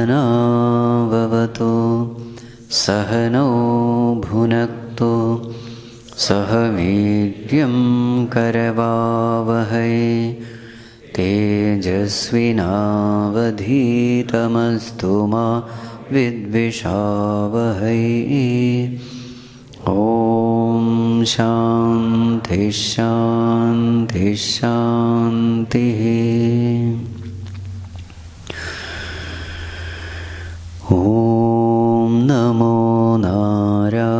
सहनाववतु सहनौ भुनक्तु सह वीर्यं करवावहै तेजस्विनावधीतमस्तु मा विद्विषावहै। ॐ शान्ति शान्ति शान्तिः। ॐ नमो नारायणाय।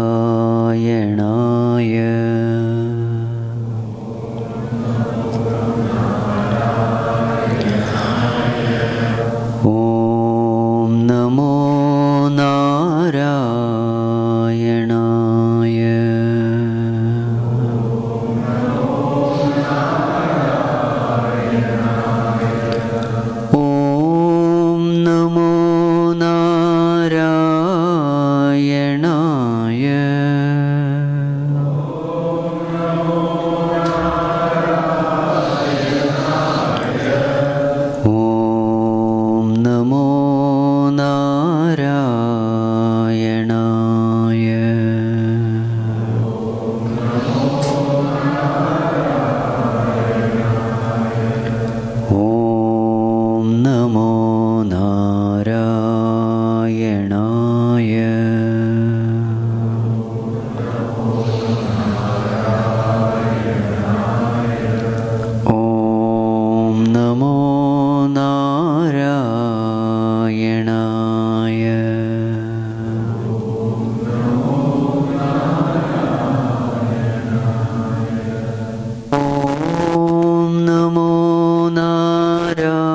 ॐ नमो नारायणाय। ॐ नमो नारायणाय। ॐ नमो नारायणाय। ॐ नमो नारायणाय। ॐ नमो नारायणाय। ॐ नमो नारायणाय।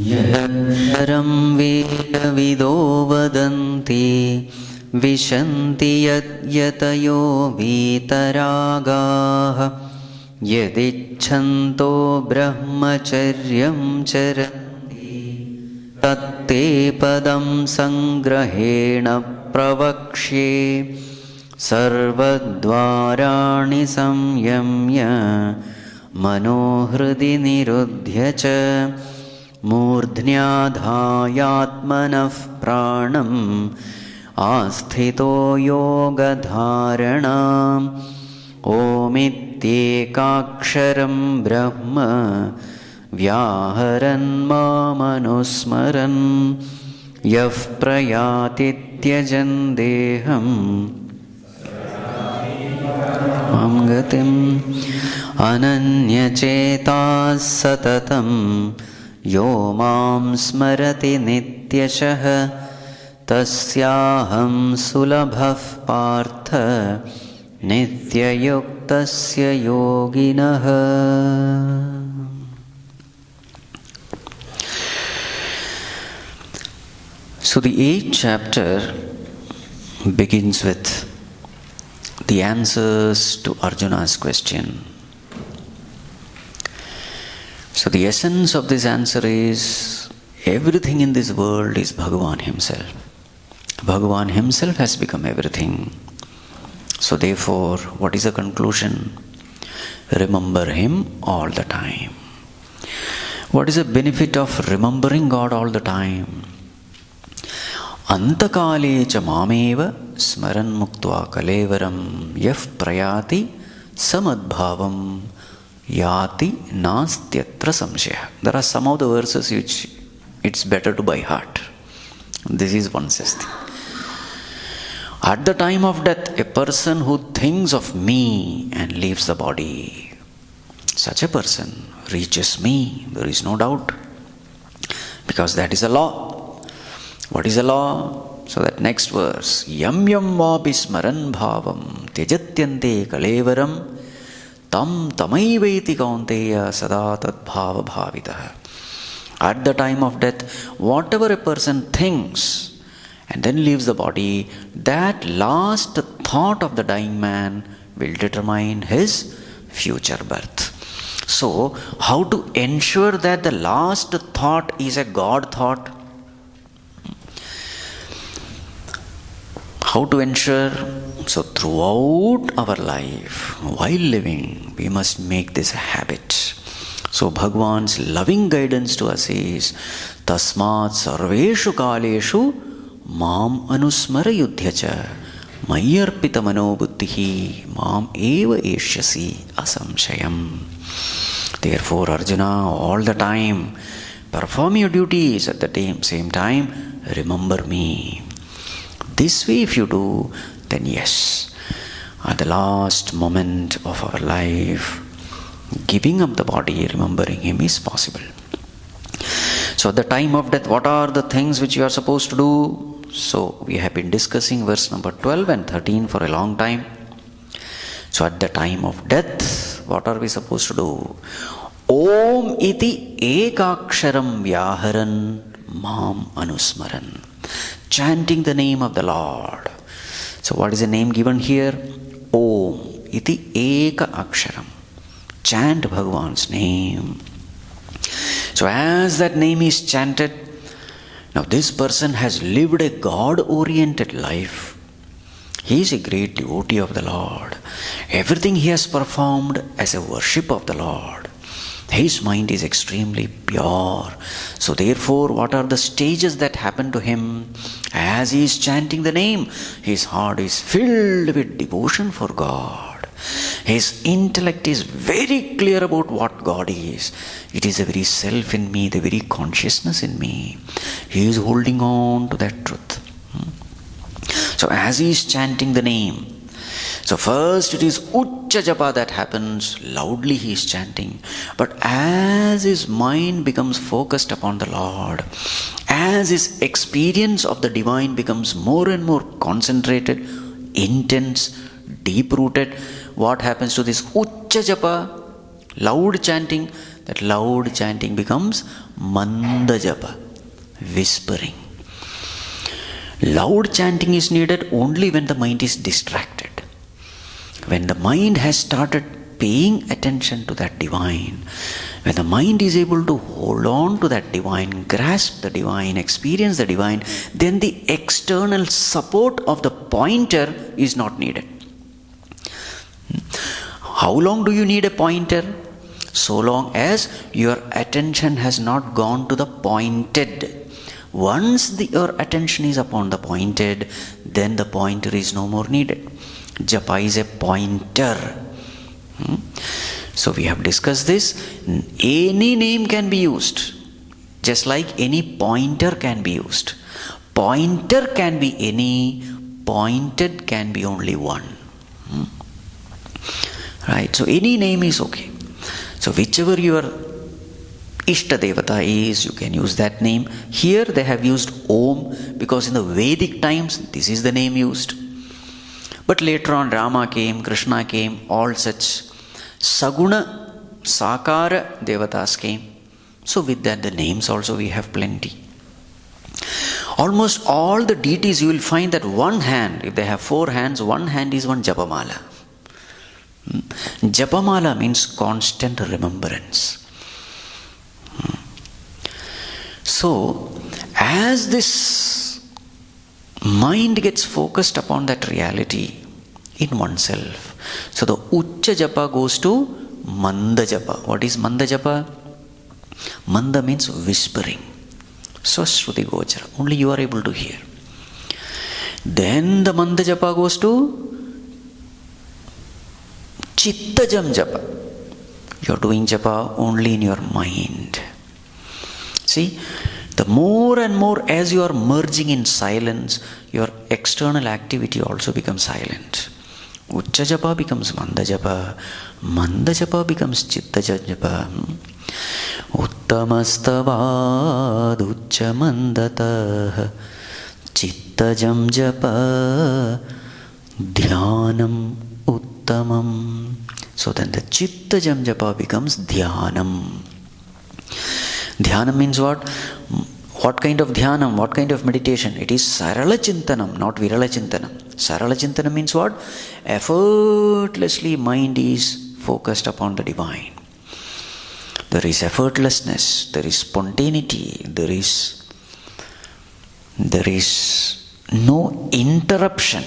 यदक्षरं वेदविदो वदन्ति विशन्ति यतयो वीतरागाः यदिच्छन्तो ब्रह्मचर्यं चरन्ति तत्ते पदं संग्रहेण प्रवक्ष्ये। सर्वद्वाराणि संयम्य मनोहृदि निरुध्य च मूर्ध्न्याधायात्मनः प्राणम् आस्थितो योगधारणाम्। ओमित्येकाक्षरं ब्रह्म व्याहरन् मामनुस्मरन् यः प्रयाति त्यजन् देहम् मां गतिम् अनन्यचेताः सततं यो मां स्मरति नित्यशः तस्याहं सुलभः पार्थ नित्ययुक्तस्य योगिनः। So the 8th chapter begins with the answers to Arjuna's question. So the essence of this answer is, everything in this world is Bhagavan himself. Bhagavan himself has become everything. So therefore, what is the conclusion? Remember him all the time. What is the benefit of remembering God all the time? Antakale cha mameva smaran muktva kalevaram yaf prayati samadbhavam yati nastyatra samshaya. There are some of the verses which it's better to by heart. This is one such thing. At the time of death, a person who thinks of me and leaves the body, such a person reaches me, there is no doubt. Because that is a law. What is the law? So that next verse, yam yam vapi smaran bhavam tejatyante kalevaram tam tamaivaiti kaunteya sada tad bhava bhavitah. At the time of death, whatever a person thinks and then leaves the body, that last thought of the dying man will determine his future birth. So, how to ensure that the last thought is a God thought? How to ensure? So, throughout our life, while living, we must make this a habit. So, Bhagavan's loving guidance to us is, Tasmat sarveshu kaleshu Mam anusmara yudhyacha mayarpita manobuddhihi mam eva eshyasi asamshayam. Therefore, Arjuna, all the time, perform your duties. At the same time, remember me. This way if you do, then yes, at the last moment of our life, giving up the body, remembering him is possible. So at the time of death, what are the things which you are supposed to do? So we have been discussing verse number 12 and 13 for a long time. So at the time of death, what are we supposed to do? Om iti ekaksharam vyaharan mam anusmaran. Chanting the name of the Lord. So what is the name given here? Om iti eka aksharam. Chant Bhagavan's name. So as that name is chanted, now this person has lived a God-oriented life. He is a great devotee of the Lord. Everything he has performed as a worship of the Lord. His mind is extremely pure. So therefore, what are the stages that happen to him? As he is chanting the name, his heart is filled with devotion for God. His intellect is very clear about what God is. It is the very self in me, the very consciousness in me. He is holding on to that truth. So as he is chanting the name, so first it is Uccha Japa that happens, loudly he is chanting. But as his mind becomes focused upon the Lord, as his experience of the divine becomes more and more concentrated, intense, deep-rooted, what happens to this Uccha Japa? Loud chanting. That loud chanting becomes Manda Japa, whispering. Loud chanting is needed only when the mind is distracted. When the mind has started paying attention to that divine, when the mind is able to hold on to that divine, grasp the divine, experience the divine, then the external support of the pointer is not needed. How long do you need a pointer? So long as your attention has not gone to the pointed. Once your attention is upon the pointed, then the pointer is no more needed. Japa is a pointer. So we have discussed this. Any name can be used, just like any pointer can be used. Pointer can be any, pointed can be only one. Right? So any name is okay. So whichever your Ishta Devata is, you can use that name. Here they have used Om because in the Vedic times this is the name used. But later on Rama came, Krishna came, all such Saguna, Sakara Devatas came. So with that the names also we have plenty. Almost all the deities you will find that one hand, if they have 4 hands, one hand is one Japamala. Japamala means constant remembrance. So, as this mind gets focused upon that reality in oneself, so the Uccha Japa goes to Manda Japa. What is Manda Japa? Manda means whispering. Swashruti Gochara. Only you are able to hear. Then the Manda Japa goes to Chittajam Japa. You are doing Japa only in your mind. See, the more and more as you are merging in silence, your external activity also becomes silent. Uccha Japa becomes Manda Japa. Manda Japa becomes Chitta Japa. Uttamastavad Uccha Mandatah Chittajam Japa Dhyanam Uttamam. So then the Chittajam Japa becomes Dhyanam. Dhyanam means what? What kind of dhyanam? What kind of meditation? It is Sarala Chintanam, not Virala Chintanam. Sarala Chintanam means what? Effortlessly mind is focused upon the divine. There is effortlessness, there is spontaneity, there is no interruption.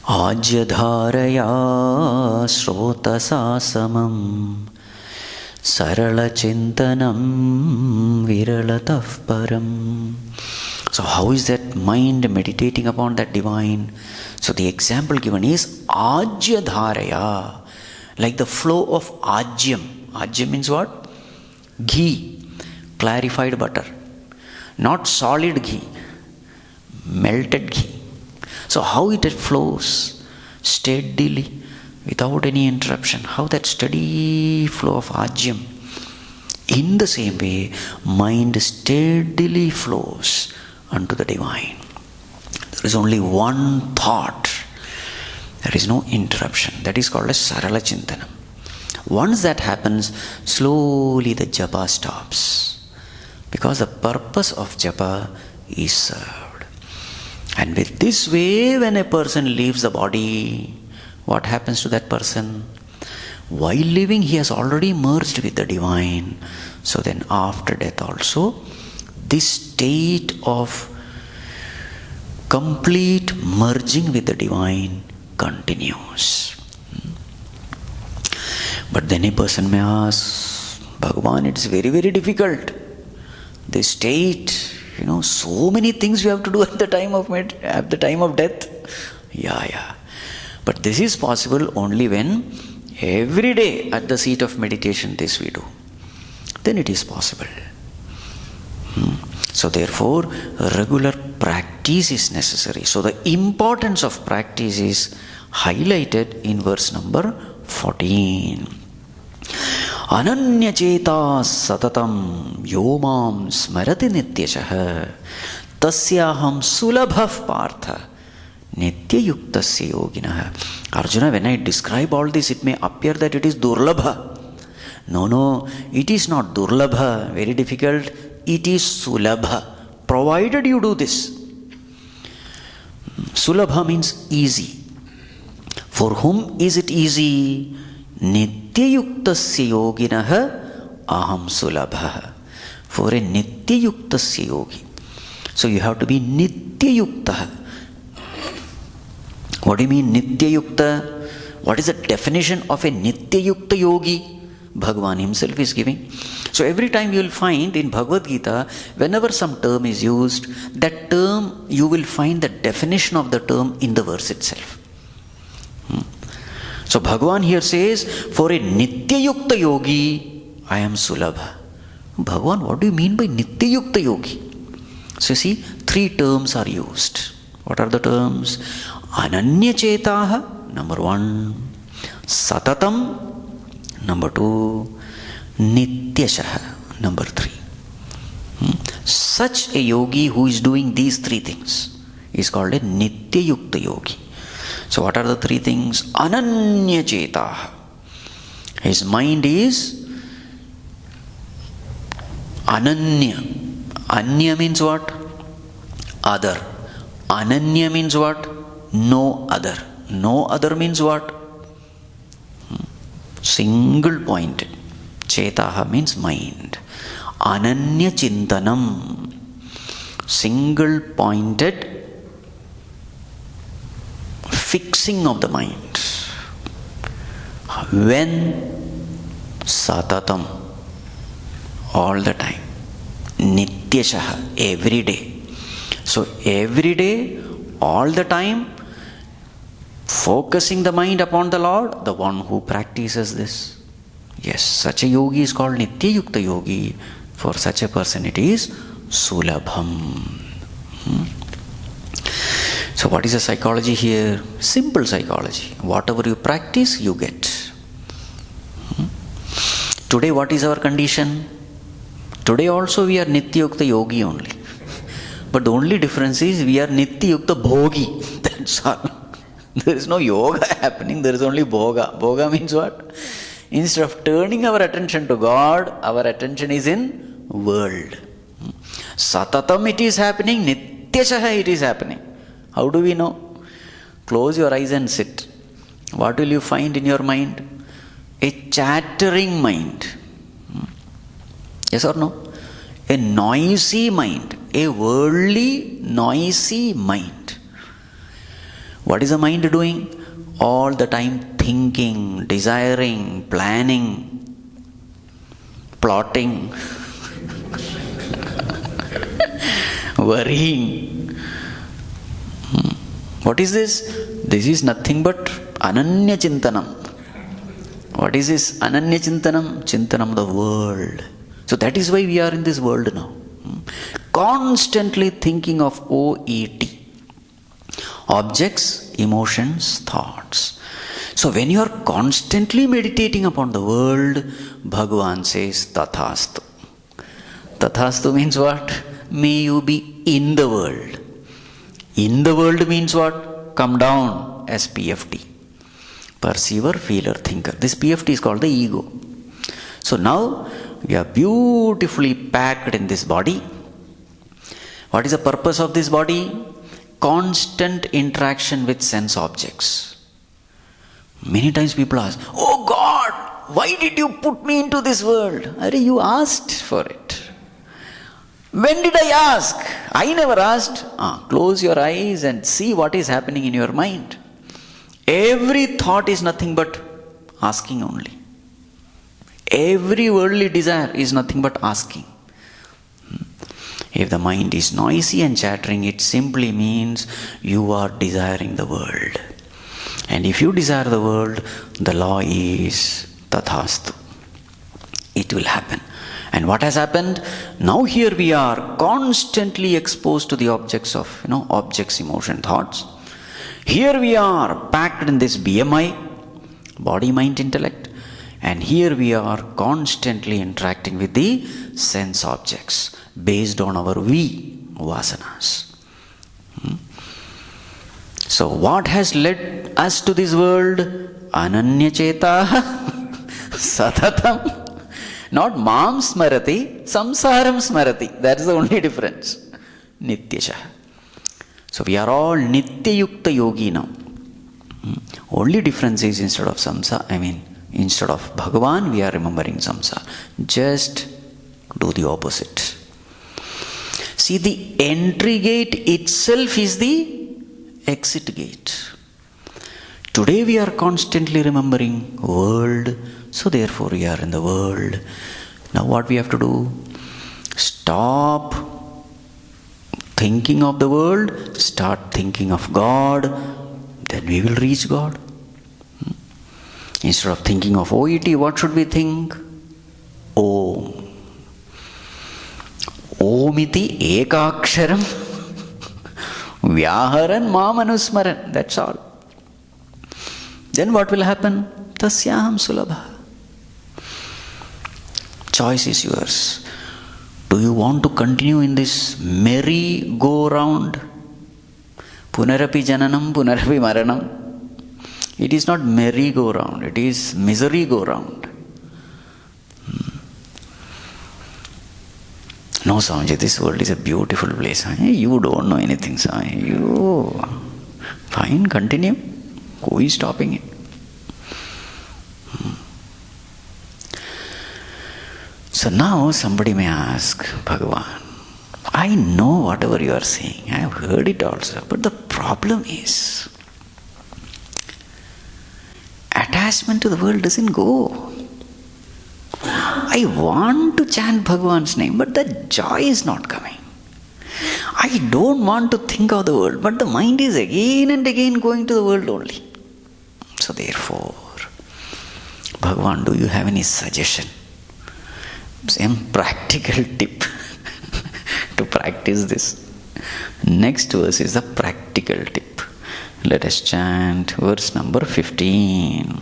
Ajyadharaya shrotasa samam sarala chintanam viralataf param. So how is that mind meditating upon that divine? So the example given is Ajyadharaya, like the flow of Ajyam. Ajyam means what? Ghee, clarified butter. Not solid ghee, melted ghee. So how it flows steadily without any interruption. How that steady flow of Ajyam. In the same way, mind steadily flows unto the divine. There is only one thought. There is no interruption. That is called as Sarala Chintanam. Once that happens, slowly the japa stops. Because the purpose of japa is served. And with this way, when a person leaves the body, what happens to that person? While living, he has already merged with the divine. So then after death also, this state of complete merging with the divine continues. But then a person may ask, Bhagavan, it's very, very difficult. This state, so many things we have to do at the time of death. Yeah. But this is possible only when every day at the seat of meditation this we do. Then it is possible. So therefore, regular practice is necessary. So the importance of practice is highlighted in verse number 14. Ananya cheta satatam yomam smarati nityashah tasyaham sulabhav partha nitya yuktasya yoginah. Arjuna, when I describe all this, it may appear that it is durlabha. No, it is not durlabha, very difficult. It is sulabha, provided you do this. Sulabha means easy. For whom is it easy? Nitya yuktasya yoginah aham sulabha. For a nitya yuktasya yogi. So you have to be nitya yukta. What do you mean nitya yukta? What is the definition of a nitya yukta yogi? Bhagavan himself is giving. So every time you will find in Bhagavad Gita, whenever some term is used, that term, you will find the definition of the term in the verse itself. So Bhagavan here says, for a nitya yukta yogi, I am sulabha. Bhagavan, what do you mean by nitya yukta yogi? So you see, three terms are used. What are the terms? Ananya chetaha, number one. Satatam, number two. Nityashaha, number three. Such a yogi who is doing these three things is called a nitya yukta yogi. So what are the three things? Ananya chetaha. His mind is ananya. Anya means what? Other. Ananya means what? No other. No other means what? Single pointed. Chetaha means mind. Ananya chintanam, single pointed fixing of the mind. When? Satatam, all the time. Nityashaha, every day. So every day, all the time, focusing the mind upon the Lord, the one who practices this. Yes, such a yogi is called Nitya Yukta Yogi. For such a person it is Sulabham. So what is the psychology here? Simple psychology. Whatever you practice, you get. Today what is our condition? Today also we are Nitya Yukta Yogi only. But the only difference is we are Nitya Yukta Bhogi. That's all. There is no yoga happening, there is only bhoga. Bhoga means what? Instead of turning our attention to God, our attention is in world. Satatam it is happening, Nityashaha it is happening. How do we know? Close your eyes and sit. What will you find in your mind? A chattering mind. Yes or no? A noisy mind. A worldly, noisy mind. What is the mind doing? All the time thinking, desiring, planning, plotting, worrying. What is this? This is nothing but Ananya Chintanam. What is this Ananya Chintanam? Chintanam, the world. So that is why we are in this world now. Constantly thinking of OET. Objects, emotions, thoughts. So when you are constantly meditating upon the world, Bhagavan says Tathastu. Tathastu means what? May you be in the world. In the world means what? Come down as PFT. Perceiver, feeler, thinker. This PFT is called the ego. So now we are beautifully packed in this body. What is the purpose of this body? Constant interaction with sense objects. Many times people ask, oh God, why did you put me into this world? Arey, you asked for it. When did I ask? I never asked. Close your eyes and see what is happening in your mind. Every thought is nothing but asking only. Every worldly desire is nothing but asking. If the mind is noisy and chattering, it simply means you are desiring the world. And if you desire the world, the law is Tathastu. It will happen. And what has happened? Now here we are constantly exposed to the objects of, objects, emotion, thoughts. Here we are packed in this BMI, body, mind, intellect. And here we are constantly interacting with the sense objects based on our vasanas. So what has led us to this world? Ananya Cheta Satatam. Not Mam Smarati, Samsaram Smarati. That is the only difference. Nityasha. So we are all Nitya Yukta Yogi now. Only difference is instead of instead of Bhagavan, we are remembering samsara. Just do the opposite. See, the entry gate itself is the exit gate. Today we are constantly remembering world, so therefore we are in the world. Now what we have to do? Stop thinking of the world, start thinking of God, then we will reach God. Instead of thinking of OET, what should we think? Om. Omiti ekaksharam vyaharan mamanusmaran. That's all. Then what will happen? Tasyaham sulabha. Choice is yours. Do you want to continue in this merry-go-round? Punarapi jananam, punarapi maranam. It is not merry-go-round, it is misery-go-round. No, Swamiji, this world is a beautiful place. You don't know anything, Swami. You fine, continue. Who is stopping it? So now somebody may ask, Bhagavan, I know whatever you are saying, I have heard it also, but the problem is, attachment to the world doesn't go. I want to chant Bhagavan's name, but the joy is not coming. I don't want to think of the world, but the mind is again and again going to the world only. So therefore, Bhagavan, do you have any suggestion? Some practical tip to practice this. Next verse is the practical tip. Let us chant verse number 15.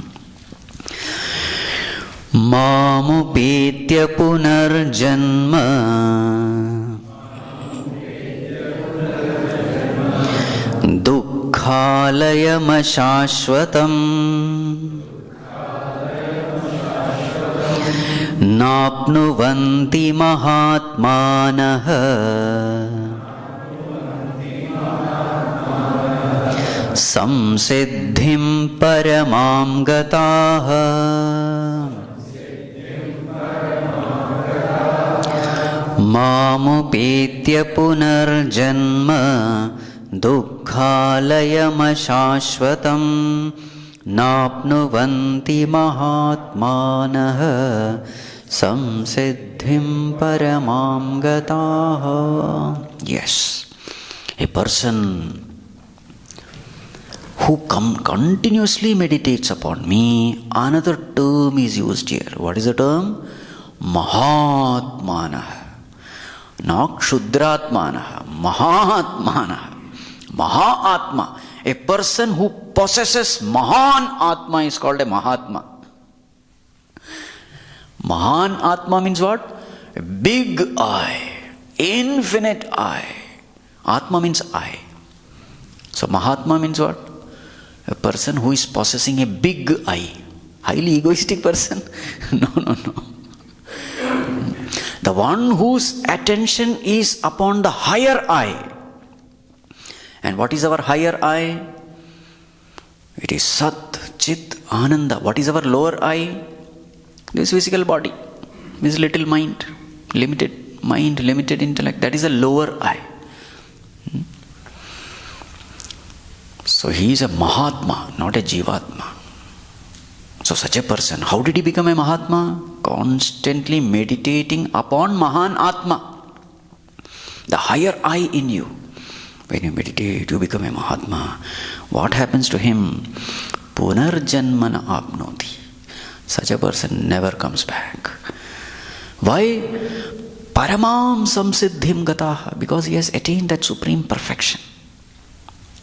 Mamupetya punarjanma dukkhalayam ashashvatam napnuvanti mahatmanah samsiddhim paramam gataha mamupetya punarjanma dukkhalayam ashashvatam napnuvanti mahatmanah samsiddhim paramam gataha. Yes, a person who continuously meditates upon me, another term is used here. What is the term? Mahatmanah. Not Kshudratmanah. Mahatmanah. Mahatma. A person who possesses Mahan Atma is called a Mahatma. Mahan Atma means what? A big I, infinite I. Atma means I. So Mahatma means what? A person who is possessing a big I. Highly egoistic person? No. The one whose attention is upon the higher I. And what is our higher I? It is Sat, Chit, Ananda. What is our lower I? This physical body, this little mind, limited intellect. That is a lower I. So he is a Mahatma, not a Jivatma. So such a person, how did he become a Mahatma? Constantly meditating upon Mahan Atma, the higher I in you. When you meditate, you become a Mahatma. What happens to him? Punarjanmana apnoti. Such a person never comes back. Why? Paramam samsiddhim gataha. Because he has attained that supreme perfection.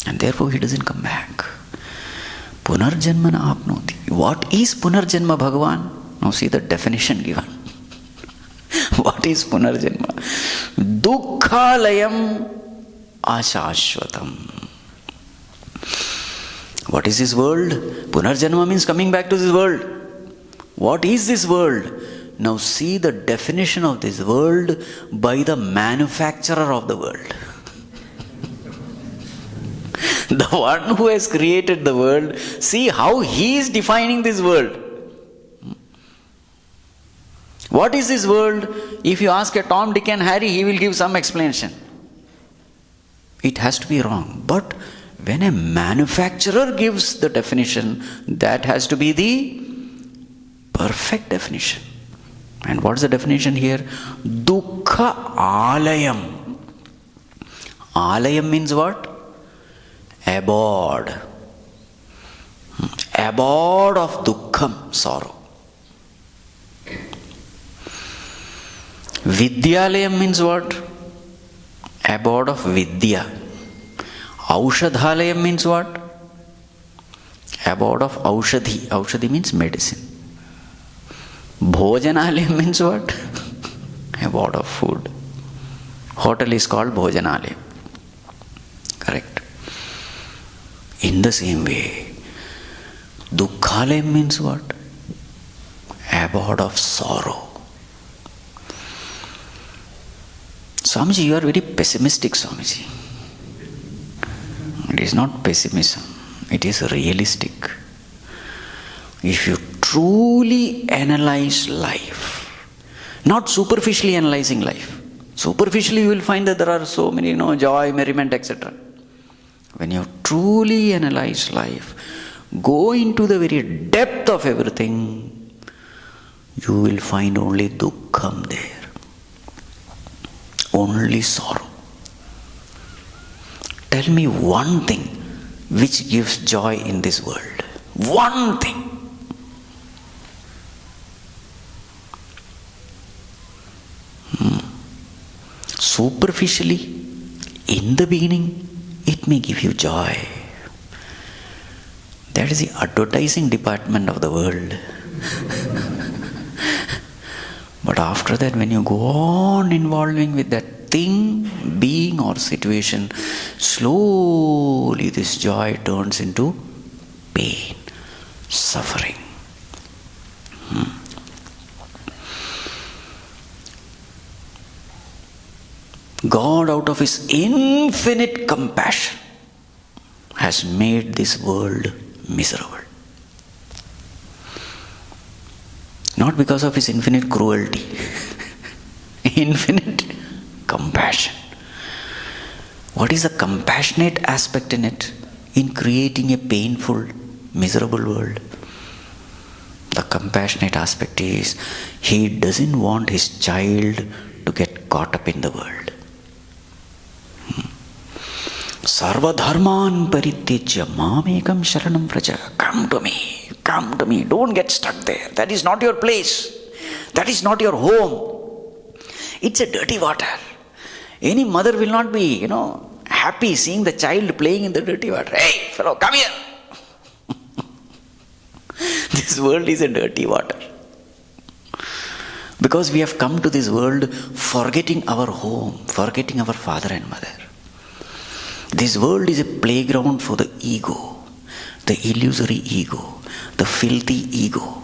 And therefore he doesn't come back. Punarjanmana apnoti. What is Punarjanma, Bhagavan? Now see the definition given. What is Punarjanma? Dukkhalayam ashashvatam. What is this world? Punarjanma means coming back to this world. What is this world? Now see the definition of this world by the manufacturer of the world. The one who has created the world, see how he is defining this world. What is this world? If you ask a Tom, Dick and Harry, he will give some explanation. It has to be wrong. But when a manufacturer gives the definition, that has to be the perfect definition. And what is the definition here? Dukkha alayam. Alayam means what? Abode. Abode of dukkham, sorrow. Vidyalayam means what? Abode of vidya. Aushadhalayam means what? Abode of aushadhi. Aushadhi means medicine. Bhojanalayam means what? Abode of food. Hotel is called Bhojanalayam. Correct. In the same way, Dukkhalayam means what? Abode of sorrow. Swamiji, you are very pessimistic, Swamiji. It is not pessimism, it is realistic. If you truly analyze life, Not superficially analyzing life. Superficially you will find that there are so many, joy, merriment, etc. When you truly analyze life, go into the very depth of everything, you will find only dukkham there. Only sorrow. Tell me one thing which gives joy in this world. One thing. Superficially, in the beginning, it may give you joy. That is the advertising department of the world. But after that, when you go on involving with that thing, being or situation, slowly this joy turns into pain, suffering. God, out of His infinite compassion, has made this world miserable. Not because of His infinite cruelty, infinite compassion. What is the compassionate aspect in it? In creating a painful, miserable world. The compassionate aspect is He doesn't want His child to get caught up in the world. Sarva dharman parityajya mamekam sharanam vraja. Come to me, don't get stuck there. That is not your place. That is not your home. It's a dirty water. Any mother will not be, happy seeing the child playing in the dirty water. Hey, fellow, come here. This world is a dirty water. Because we have come to this world forgetting our home, forgetting our father and mother. This world is a playground for the ego, the illusory ego, the filthy ego,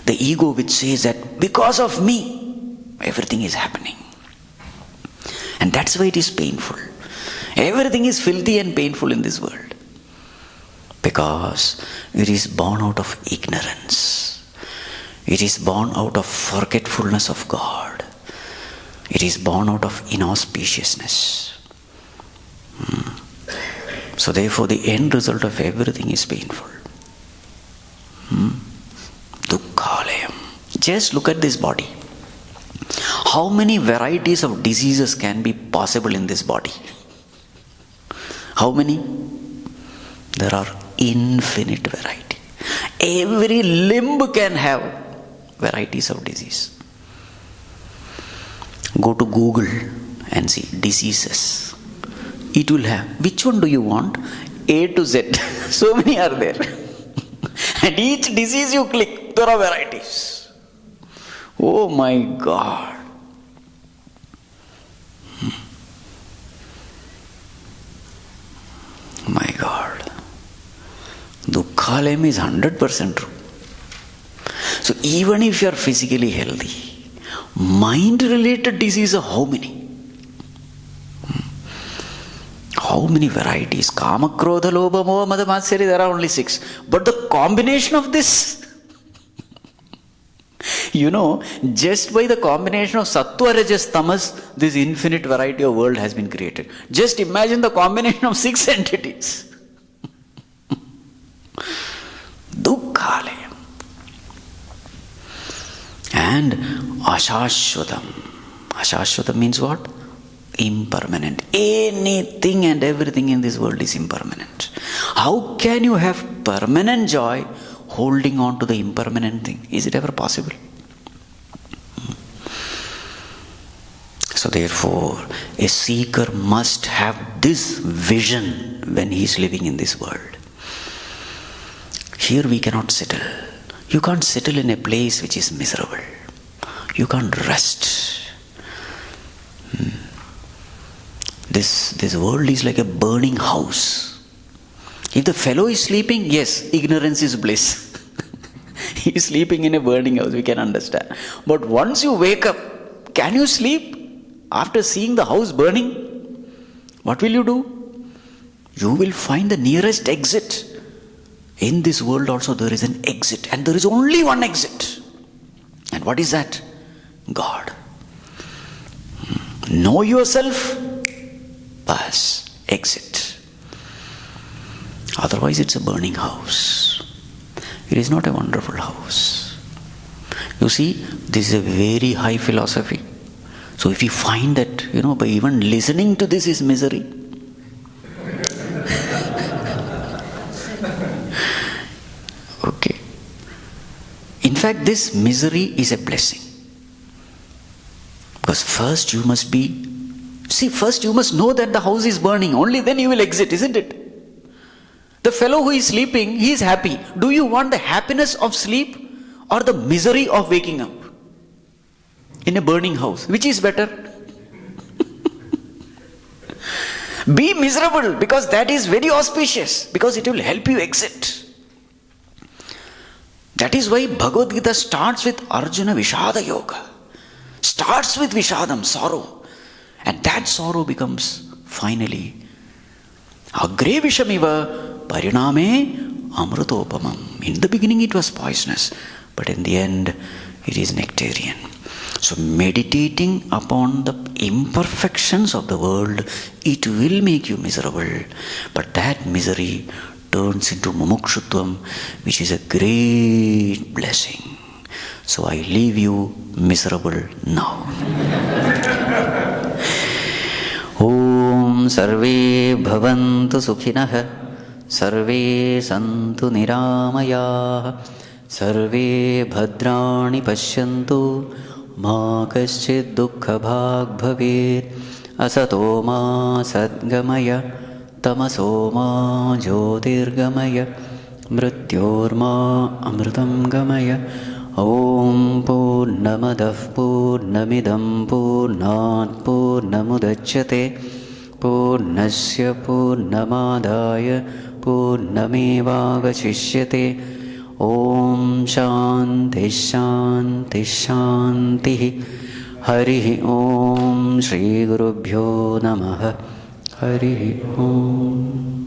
the ego which says that because of me, everything is happening. And that's why it is painful. Everything is filthy and painful in this world. Because it is born out of ignorance. It is born out of forgetfulness of God. It is born out of inauspiciousness. So therefore the end result of everything is painful. Dukkhalayam. Just look at this body. How many varieties of diseases can be possible in this body? How many? There are infinite variety. Every limb can have varieties of disease. Go to Google and see diseases. It will have, which one do you want? A to Z. So many are there. And each disease you click, there are varieties. Oh my God. My God. Dukkhalayam is 100% true. So even if you are physically healthy, mind-related diseases, how many? How many varieties? Kama, Krodha, Lobha, Moha, Mada, Matsari, there are only 6. But the combination of this, just by the combination of Sattva, Rajas, Tamas, this infinite variety of world has been created. Just imagine the combination of 6 entities. Dukkhalayam. And Ashashvatam. Ashashvatam means what? Impermanent. Anything and everything in this world is impermanent. How can you have permanent joy holding on to the impermanent thing? Is it ever possible? So therefore, a seeker must have this vision when he is living in this world. Here we cannot settle. You can't settle in a place which is miserable. You can't rest. This world is like a burning house. If the fellow is sleeping, yes, ignorance is bliss. He is sleeping in a burning house, we can understand. But once you wake up, can you sleep after seeing the house burning? What will you do? You will find the nearest exit. In this world also there is an exit, and there is only one exit. And what is that? God. Know yourself, pass, exit. Otherwise it's a burning house. It is not a wonderful house. You see, this is a very high philosophy. So if you find that, by even listening to this is misery, okay. In fact, this misery is a blessing. Because first you must know that the house is burning. Only then you will exit, isn't it? The fellow who is sleeping, he is happy. Do you want the happiness of sleep or the misery of waking up in a burning house? Which is better? Be miserable, because that is very auspicious, because it will help you exit. That is why Bhagavad Gita starts with Arjuna Vishada Yoga. Starts with Vishadam, sorrow. And that sorrow becomes finally Agre Vishamiva Pariname Amrutopamam. In the beginning it was poisonous, but in the end it is nectarian. So meditating upon the imperfections of the world, it will make you miserable. But that misery turns into mumukshutvam, which is a great blessing. So I leave you miserable now. Om Sarve Bhavantu Sukhinah, Sarve Santu Niramayah, Sarve Bhadrani Pashyantu, Ma Kaschid Dukkha Bhag Bhavet, Asato Ma Sadgamaya, Tamaso Ma Jyotirgamaya, Mrityorma Amritam Gamaya. Om Purnamadav Purnamidam Purnat Purnamudachyate Purnasya Purnamadaya Purnamevavachishyate. Om Shanti Shanti Shanti. Hari Om Shri Gurubhyo Namaha. Hari Om.